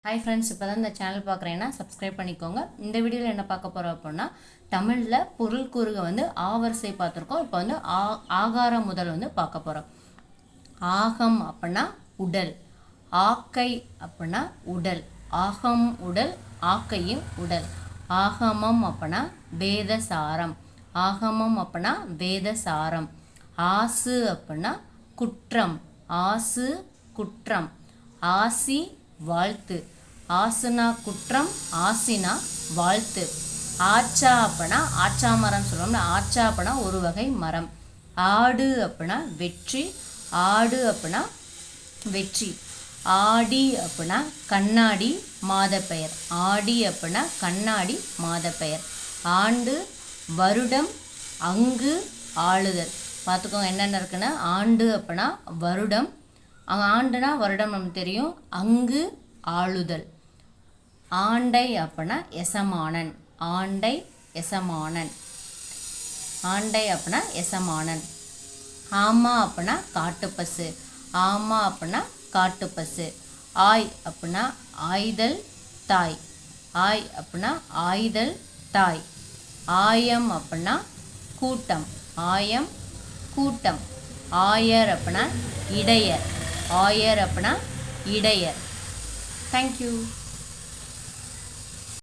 Hi friends, இப்போ தான் இந்த சேனல் பார்க்குறேன்னா சப்ஸ்கிரைப் பண்ணிக்கோங்க. இந்த வீடியோவில் என்ன பார்க்க போகிறோம் அப்படின்னா, தமிழில் பொருள் கூறுக வந்து ஆவரிசை பார்த்துருக்கோம். இப்போ வந்து ஆகார முதல் வந்து பார்க்க போகிறோம். ஆகம் அப்படின்னா உடல், ஆக்கை அப்படின்னா உடல், ஆகம் உடல், ஆக்கையும் உடல். ஆகமம் அப்படின்னா வேதசாரம், ஆகமம் அப்படின்னா வேதசாரம். ஆசு அப்படின்னா குற்றம், ஆசு குற்றம். ஆசி வாழ்த்து, ஆசுனா குற்றம், ஆசினா வாழ்த்து. ஆச்சா அப்படின்னா ஆச்சா மரம் சொல்லுவோம்னா, ஆச்சா அப்படின்னா ஒரு வகை மரம். ஆடு அப்படின்னா வெற்றி, ஆடு அப்படின்னா வெற்றி. ஆடி அப்படின்னா கண்ணாடி மாத பெயர், ஆடி அப்படின்னா கண்ணாடி மாத பெயர். ஆண்டு வருடம் அங்கு ஆளுதல். பார்த்துக்கோங்க என்னென்ன இருக்குன்னா, ஆண்டு அப்படின்னா வருடம், ஆண்டுனா வருடம் நமக்கு தெரியும், அங்கு ஆளுதல். ஆண்டை அப்படின்னா எசமானன், ஆண்டை எசமானன், ஆண்டை அப்படின்னா எசமானன். ஆமா அப்படின்னா காட்டுப்பசு, ஆமா அப்படின்னா காட்டுப்பசு. ஆய் அப்படின்னா ஆய்தல் தாய், ஆய் அப்படின்னா ஆய்தல் தாய். ஆயம் அப்படின்னா கூட்டம், ஆயம் கூட்டம். ஆயர் அப்படின்னா இடையர், ஆயர் அப்படின்னா இடையர். தேங்க்யூ.